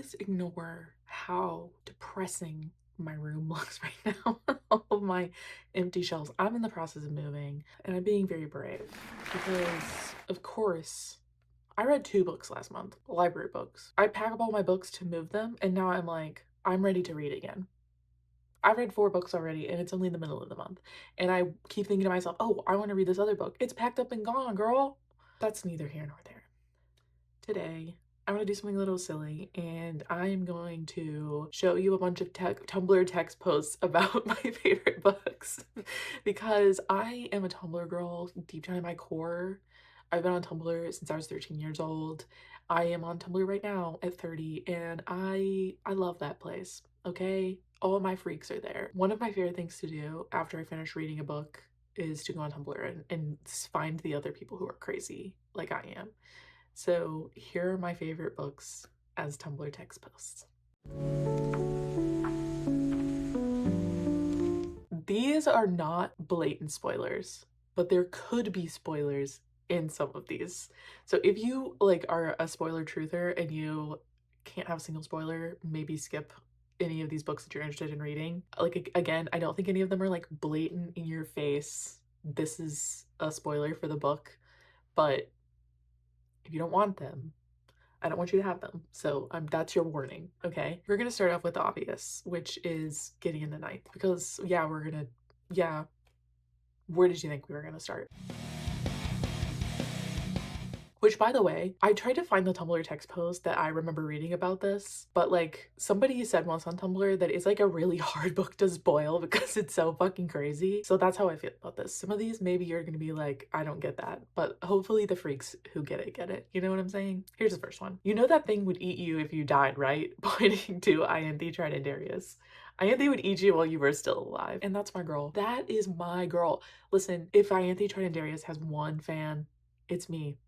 please ignore how depressing my room looks right now. All of my empty shelves. I'm in the process of moving and I'm being very brave because, of course, I read 2 books last month, library books. I pack up all my books to move them, and now I'm like, I'm ready to read again. I read 4 books already, and it's only the middle of the month. And I keep thinking to myself, oh, I want to read this other book. It's packed up and gone, girl. That's neither here nor there. Today, I'm going to do something a little silly, and I'm going to show you a bunch of Tumblr text posts about my favorite books because I am a Tumblr girl deep down in my core. I've been on Tumblr since I was 13 years old. I am on Tumblr right now at 30, and I love that place, okay? All my freaks are there. One of my favorite things to do after I finish reading a book is to go on Tumblr and find the other people who are crazy like I am. So here are my favorite books as Tumblr text posts. These are not blatant spoilers, but there could be spoilers in some of these. So if you like are a spoiler truther and you can't have a single spoiler, maybe skip any of these books that you're interested in reading. Like again, I don't think any of them are like blatant in your face. This is a spoiler for the book, but if you don't want them, I don't want you to have them. So that's your warning, okay? We're gonna start off with the obvious, which is getting in the ninth. Because yeah, where did you think we were gonna start? Which, by the way, I tried to find the Tumblr text post that I remember reading about this, but like somebody said once on Tumblr that it's like a really hard book to spoil because it's so fucking crazy. So that's how I feel about this. Some of these, maybe you're gonna be like, I don't get that, but hopefully the freaks who get it get it. You know what I'm saying? Here's the first one. You know that thing would eat you if you died, right? Pointing to Ianthe Tridendarius. Ianthe would eat you while you were still alive. And that's my girl. That is my girl. Listen, if Ianthe Tridendarius has one fan, it's me.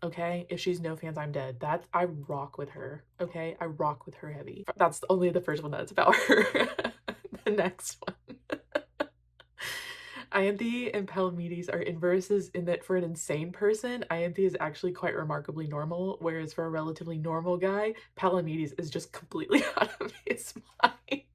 Okay, if she's no fans, I'm dead. I rock with her. Okay, I rock with her heavy. That's only the first one that's about her. The next one. Ianthe and Palamedes are inverses in that for an insane person, Ianthe is actually quite remarkably normal, whereas for a relatively normal guy, Palamedes is just completely out of his mind.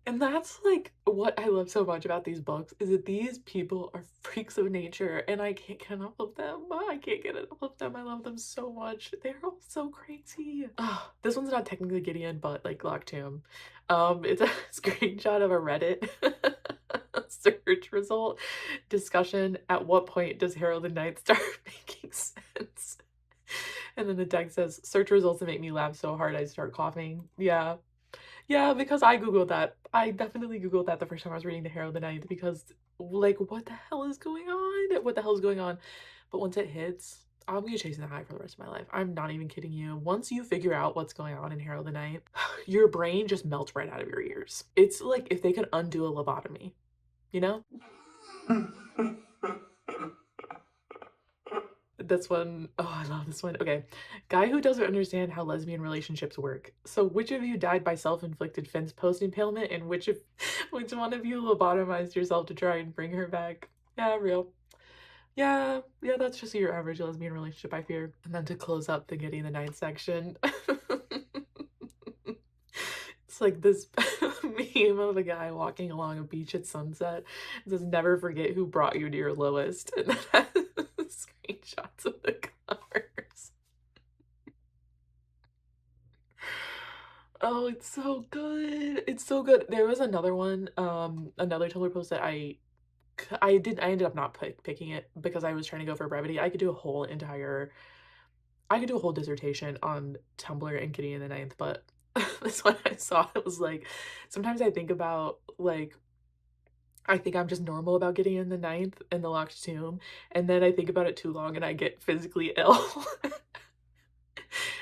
And that's like what I love so much about these books is that these people are freaks of nature and I can't get enough of them. I can't get enough of them. I love them so much. They're all so crazy. Oh, this one's not technically Gideon, but like Locked Tomb. It's a screenshot of a Reddit search result discussion. At what point does Harold and Knight start making sense? And then the text says, search results that make me laugh so hard I start coughing. Yeah. Yeah, because I googled that. I definitely googled that the first time I was reading The Herald of the Ninth because, like, what the hell is going on? What the hell is going on? But once it hits, I'll be chasing the high for the rest of my life. I'm not even kidding you. Once you figure out what's going on in Herald of the Night, your brain just melts right out of your ears. It's like if they could undo a lobotomy, you know? This one, oh, I love this one. Okay. Guy who doesn't understand how lesbian relationships work. So which of you died by self-inflicted fence post impalement and which one of you lobotomized yourself to try and bring her back? Yeah, real. Yeah, that's just your average lesbian relationship, I fear. And then to close up the Getting the Ninth section. It's like this meme of a guy walking along a beach at sunset. It says, never forget who brought you to your lowest. And then has screenshots of the covers. Oh, it's so good. It's so good. There was another one, another Tumblr post that I ended up not picking it because I was trying to go for brevity. I could do a whole dissertation on Tumblr and Kitty in the Ninth, but this one I saw, it was like, sometimes I think about, like, I think I'm just normal about getting in the Ninth and the Locked Tomb, and then I think about it too long and I get physically ill.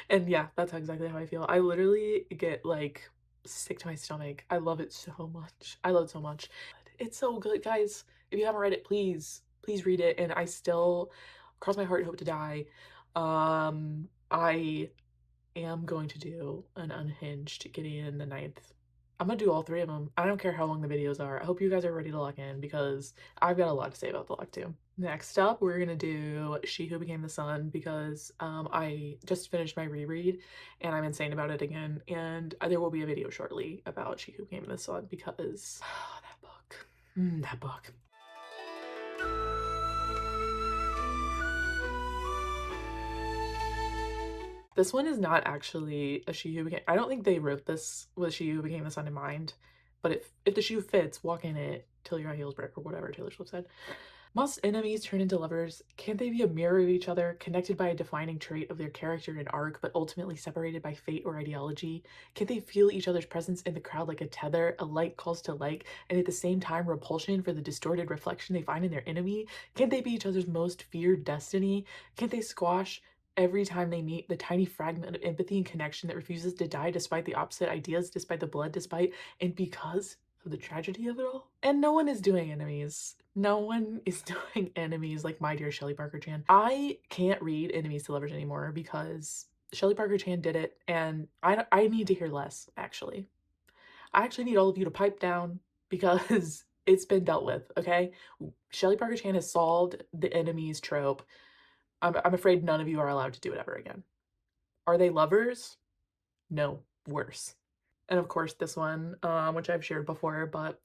And yeah, that's exactly how I feel. I literally get, like, sick to my stomach. I love it so much. I love it so much. It's so good, guys. If you haven't read it, please read it. And I still cross my heart and hope to die. I am going to do an unhinged Getting in the Ninth. I'm gonna do all 3 of them. I don't care how long the videos are. I hope you guys are ready to lock in because I've got a lot to say about the Lock Tomb. Next up, we're gonna do She Who Became the Sun because I just finished my reread and I'm insane about it again. And there will be a video shortly about She Who Became the Sun because that book, that book. This one is not actually a She Who Became. I don't think they wrote this with She Who Became the Sun in mind. But if the shoe fits, walk in it till your high heels break or whatever Taylor Swift said. Must enemies turn into lovers? Can't they be a mirror of each other, connected by a defining trait of their character and arc, but ultimately separated by fate or ideology? Can't they feel each other's presence in the crowd like a tether, a like calls to like, and at the same time repulsion for the distorted reflection they find in their enemy? Can't they be each other's most feared destiny? Can't they squash every time they meet the tiny fragment of empathy and connection that refuses to die despite the opposite ideas, despite the blood, despite and because of the tragedy of it all? And no one is doing enemies. No one is doing enemies like my dear Shelley Parker Chan. I can't read enemies to lovers anymore because Shelley Parker Chan did it, and I need to hear less, actually. I actually need all of you to pipe down because it's been dealt with, okay? Shelley Parker Chan has solved the enemies trope. I'm afraid none of you are allowed to do it ever again. Are they lovers? No, worse. And of course this one, which I've shared before, but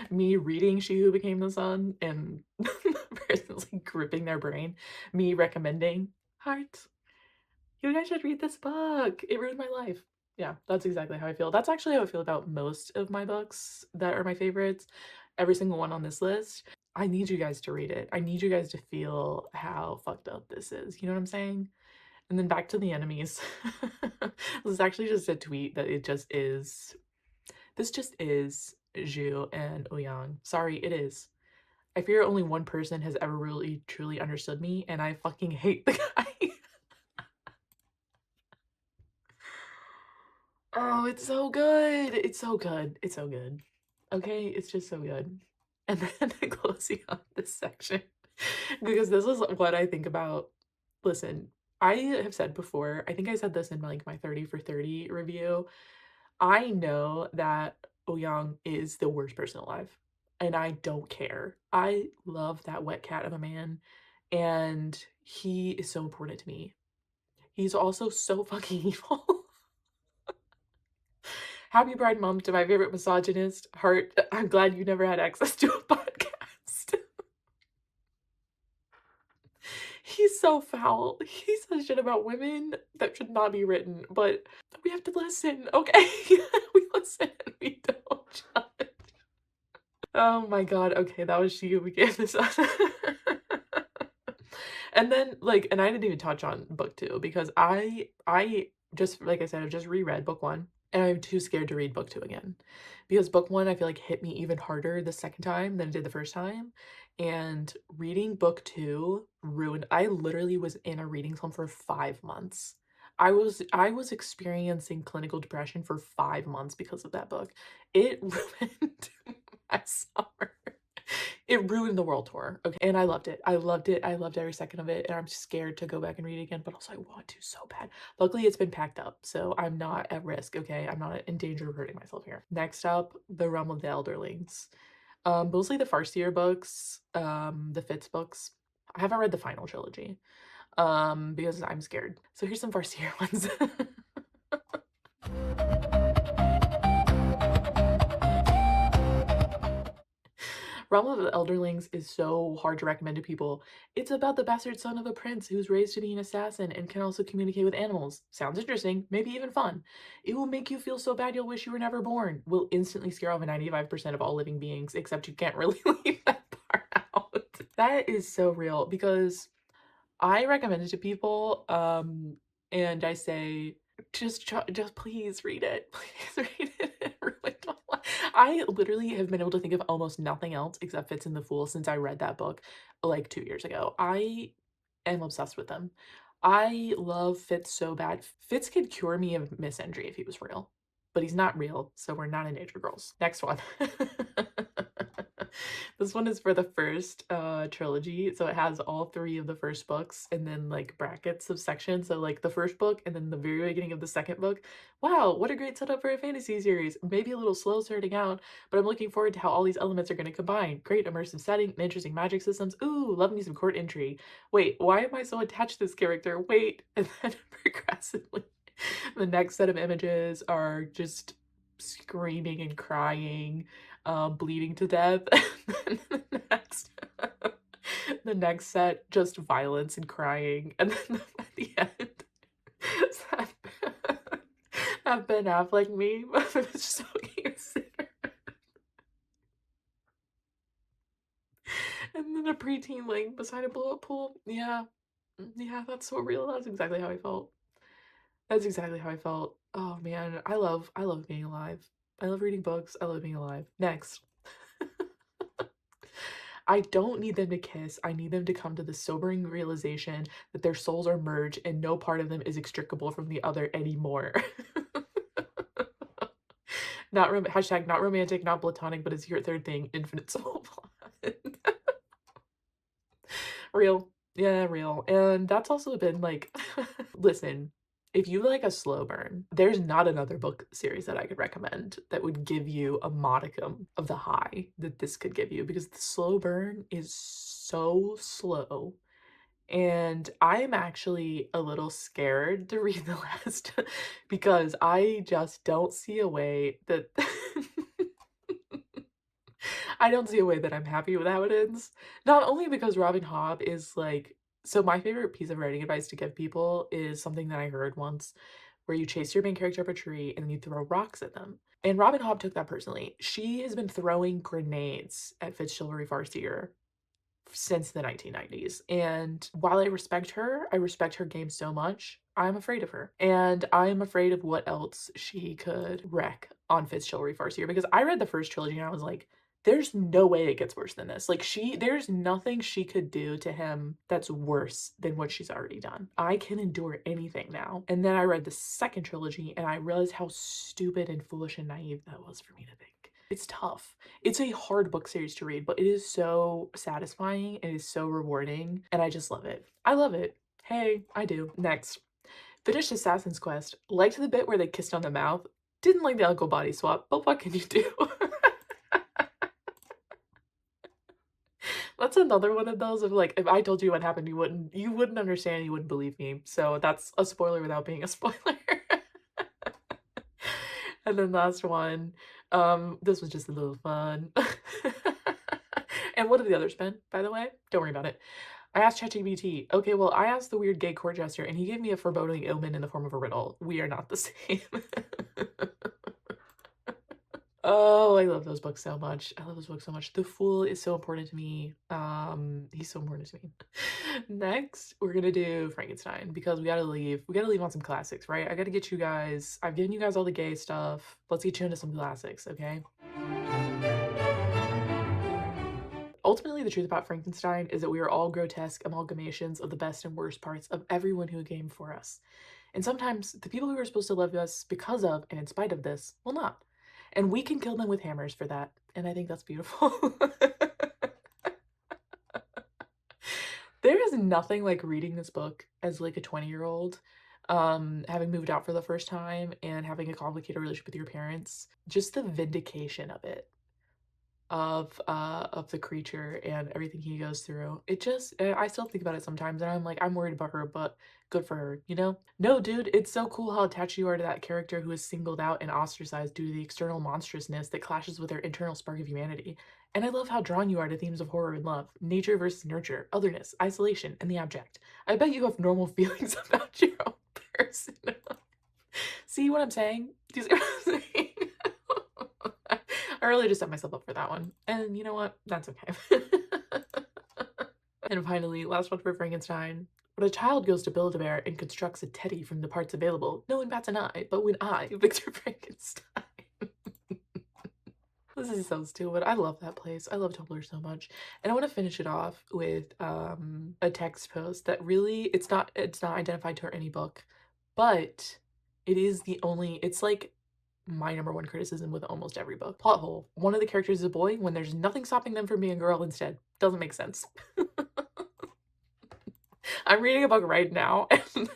me reading She Who Became the Sun and the person's like gripping their brain, me recommending, heart, you guys should read this book. It ruined my life. Yeah, that's exactly how I feel. That's actually how I feel about most of my books that are my favorites. Every single one on this list. I need you guys to read it. I need you guys to feel how fucked up this is. You know what I'm saying? And then back to the enemies. This is actually just a tweet that it just is. This just is Zhu and Ouyang. Sorry, it is. I fear only one person has ever really truly understood me, and I fucking hate the guy. Oh, it's so good. It's so good. It's so good. Okay, it's just so good. And then closing up this section, because this is what I think about. Listen, I have said before, I think I said this in like my 30 for 30 review. I know that Ouyang is the worst person alive, and I don't care. I love that wet cat of a man, and he is so important to me. He's also so fucking evil. Happy Pride Month to my favorite misogynist, Heart. I'm glad you never had access to a podcast. He's so foul. He says shit about women that should not be written, but we have to listen, okay? We listen, we don't judge. Oh my god, okay, that was She Who Became the Sun. And then, like, and I didn't even touch on book 2 because I just, like I said, I've just reread book 1, and I'm too scared to read book 2 again. Because book 1, I feel like hit me even harder the second time than it did the first time, and reading book 2 ruined. I literally was in a reading slump for 5 months. I was experiencing clinical depression for 5 months because of that book. It ruined my summer. It ruined the world tour, okay, and I loved it. I loved it. I loved every second of it, and I'm scared to go back and read it again, but also I want to so bad. Luckily, it's been packed up, so I'm not at risk, okay? I'm not in danger of hurting myself here. Next up, The Realm of the Elderlings. Mostly the Farseer books, the Fitz books. I haven't read the final trilogy, because I'm scared. So here's some Farseer ones. Realm of the Elderlings is so hard to recommend to people. It's about the bastard son of a prince who's raised to be an assassin and can also communicate with animals. Sounds interesting, maybe even fun. It will make you feel so bad you'll wish you were never born. Will instantly scare off 95% of all living beings, except you can't really leave that part out. That is so real because I recommend it to people, and I say, just please read it. Please read it. It ruined my life. I literally have been able to think of almost nothing else except Fitz and the Fool since I read that book like 2 years ago. I am obsessed with them. I love Fitz so bad. Fitz could cure me of misandry if he was real, but he's not real, so we're not in Nature Girls. Next one. This one is for the first trilogy, so it has all three of the first books and then like brackets of sections. So like the first book and then the very beginning of the second book. Wow, what a great setup for a fantasy series. Maybe a little slow starting out, but I'm looking forward to how all these elements are going to combine. Great immersive setting and interesting magic systems. Ooh, love me some court intrigue. Wait, why am I so attached to this character? Wait, and then progressively, the next set of images are just screaming and crying, bleeding to death. And then the next set, just violence and crying. And then at the end, that, that Ben Affleck meme of him just smoking a cigarette. And then a preteen laying beside a blow up pool. Yeah. Yeah, that's so real. That's exactly how I felt. That's exactly how I felt. Oh man, I love being alive. I love reading books. I love being alive. Next. I don't need them to kiss. I need them to come to the sobering realization that their souls are merged and no part of them is extricable from the other anymore. Not hashtag not romantic, not platonic, but it's your third thing, infinite soul plot. Real. Yeah, real. And that's also been like, listen, if you like a slow burn, there's not another book series that I could recommend that would give you a modicum of the high that this could give you because the slow burn is so slow. And I'm actually a little scared to read the last because I just don't see a way that I don't see a way that I'm happy with how it ends. Not only because Robin Hobb is like, so my favorite piece of writing advice to give people is something that I heard once where you chase your main character up a tree and then you throw rocks at them. And Robin Hobb took that personally. She has been throwing grenades at Fitzchivalry Farseer since the 1990s. And while I respect her game so much, I'm afraid of her. And I'm afraid of what else she could wreck on Fitzchivalry Farseer because I read the first trilogy and I was like, there's no way it gets worse than this. Like there's nothing she could do to him that's worse than what she's already done. I can endure anything now. And then I read the second trilogy and I realized how stupid and foolish and naive that was for me to think. It's tough. It's a hard book series to read, but it is so satisfying. It is so rewarding, and I just love it. I love it. Hey, I do. Next. Finished Assassin's Quest. Liked the bit where they kissed on the mouth. Didn't like the uncle body swap, but what can you do? That's another one of those of like, if I told you what happened, you wouldn't understand, you wouldn't believe me. So that's a spoiler without being a spoiler. And then last one, this was just a little fun. And what have the others been, by the way? Don't worry about it. I asked ChatGPT, okay, well, I asked the weird gay court jester, and he gave me a foreboding omen in the form of a riddle. We are not the same. Oh, I love those books so much. I love those books so much. The Fool is so important to me. He's so important to me. Next, we're gonna do Frankenstein because we gotta leave. We gotta leave on some classics, right? I gotta get you guys. I've given you guys all the gay stuff. Let's get you into some classics, okay? Ultimately, the truth about Frankenstein is that we are all grotesque amalgamations of the best and worst parts of everyone who came before us. And sometimes the people who are supposed to love us because of and in spite of this will not. And we can kill them with hammers for that. And I think that's beautiful. There is nothing like reading this book as like a 20-year-old, having moved out for the first time and having a complicated relationship with your parents. Just the vindication of it of the creature and everything he goes through. It just I still think about it sometimes and I'm like, I'm worried about her, but good for her, you know? No, dude, it's so cool how attached you are to that character who is singled out and ostracized due to the external monstrousness that clashes with their internal spark of humanity. And I love how drawn you are to themes of horror and love, nature versus nurture, otherness, isolation, and the abject. I bet you have normal feelings about your own person. See what I'm saying? Do you see what I'm saying? I really just set myself up for that one. And you know what? That's okay. And finally, last one for Frankenstein. When a child goes to Build-A-Bear and constructs a teddy from the parts available, no one bats an eye, but when I, Victor Frankenstein. This is so stupid. I love that place. I love Tumblr so much. And I want to finish it off with a text post that really it's not identified to any book, but it is the only it's like my number one criticism with almost every book. Plot hole. One of the characters is a boy when there's nothing stopping them from being a girl instead. Doesn't make sense. I'm reading a book right now, and,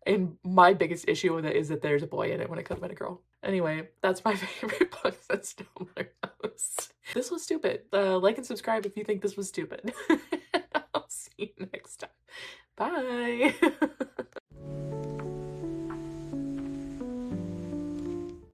and my biggest issue with it is that there's a boy in it when it could have been a girl. Anyway, that's my favorite book that's Tumblr knows. This was stupid. Like and subscribe if you think this was stupid. I'll see you next time. Bye.